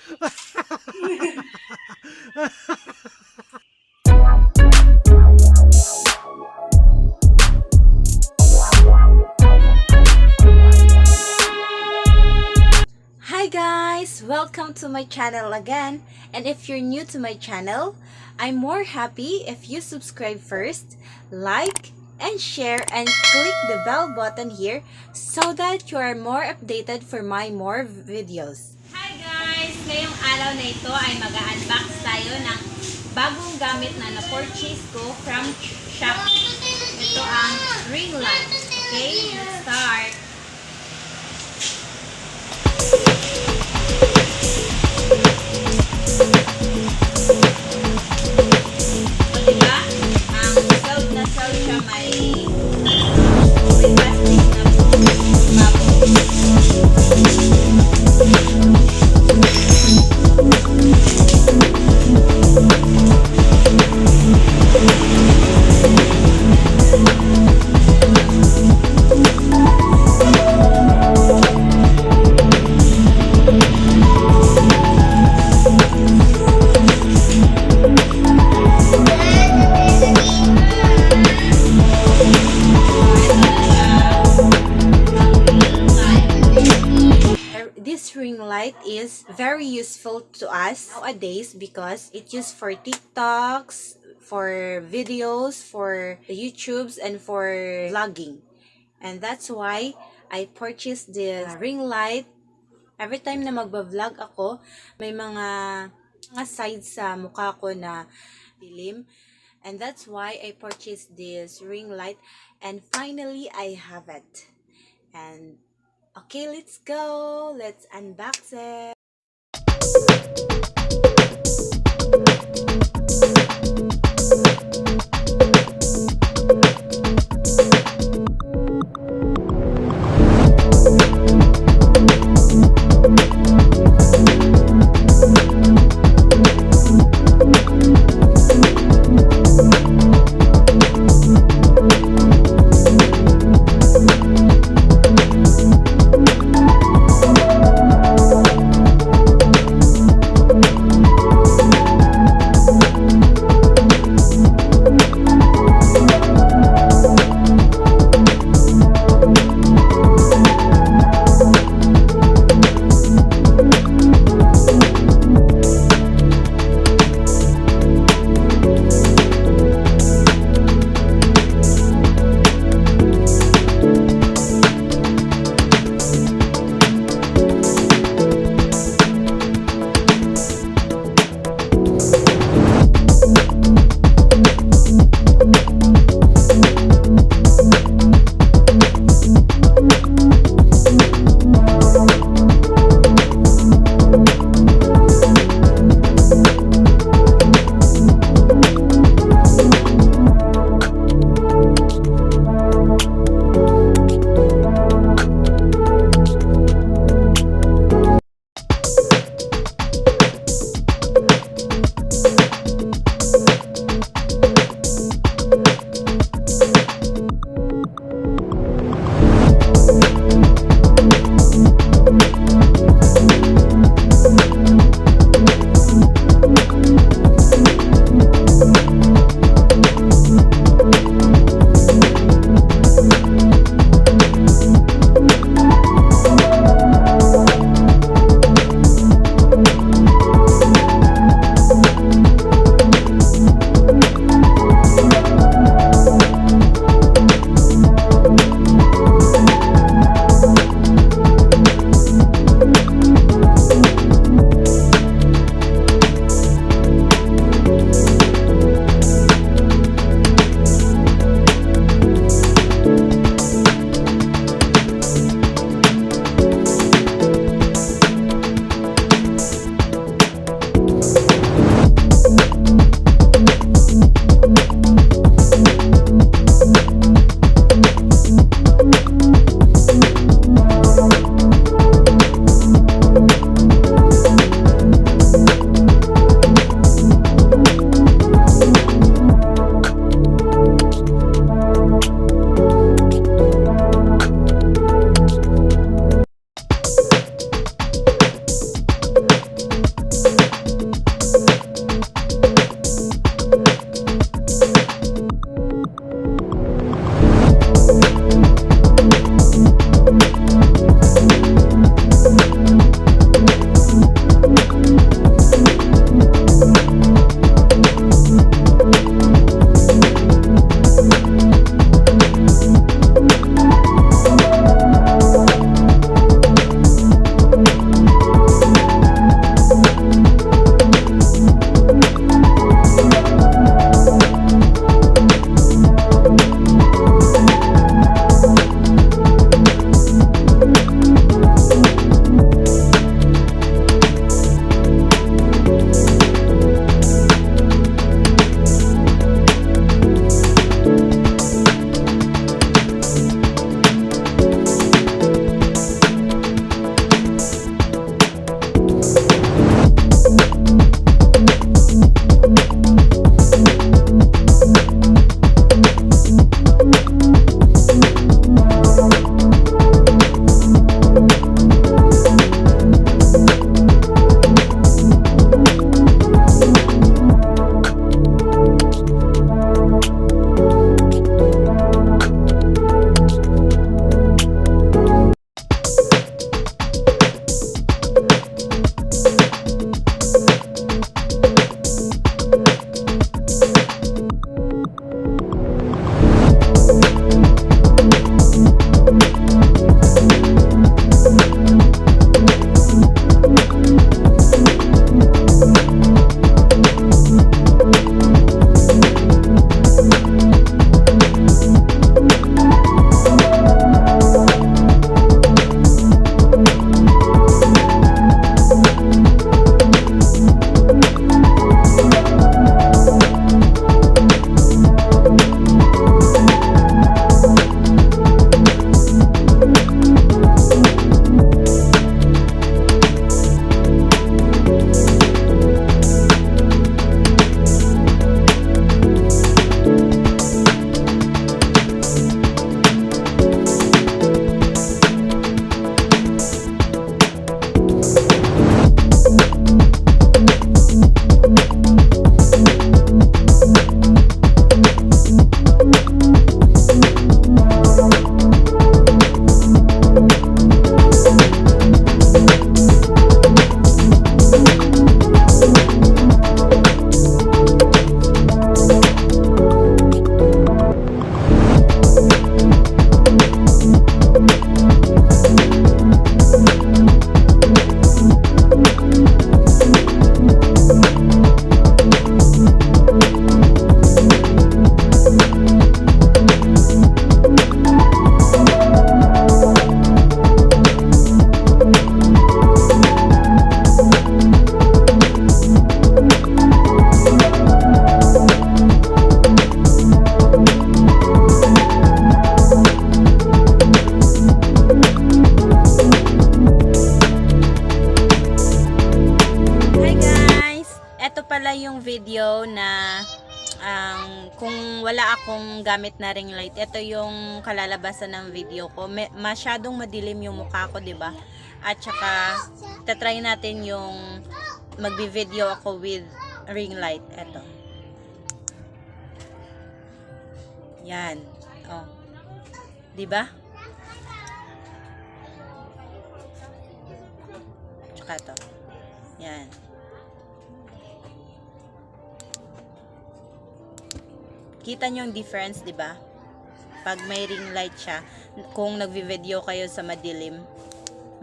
Hi guys! Welcome to my channel again. And if you're new to my channel, I'm more happy if you subscribe first, like, and share, and click the bell button here so that you are more updated for my more videos. Hi guys! Ngayong araw na ito ay mag-unbox tayo ng bagong gamit na na-purchase ko from Shopee. Ito ang ring light. Okay, let's start. This ring light is very useful to us nowadays because it's used for TikToks, for videos, for YouTubes, and for vlogging. And that's why I purchased this ring light. Every time na magba-vlog ako, may mga sides sa mukha ko na dilim. And that's why I purchased this ring light. And finally, I have it. And okay, let's go. Let's unbox it. video na kung wala akong gamit na ring light, ito yung kalalabasan ng video ko. Masyadong madilim yung mukha ko, 'di ba? At saka tatry natin yung magbi-video ako with ring light. Ito. Yan. Oh. 'Di ba? Tsaka to. Yan. Kita nyo yung difference, di ba? Pag may ring light siya, kung nagvi-video kayo sa madilim,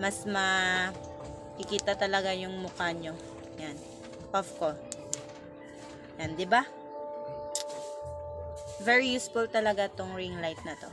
mas makikita talaga yung mukha nyo. Yan. Puff ko. Yan, di ba? Very useful talaga tong ring light na to.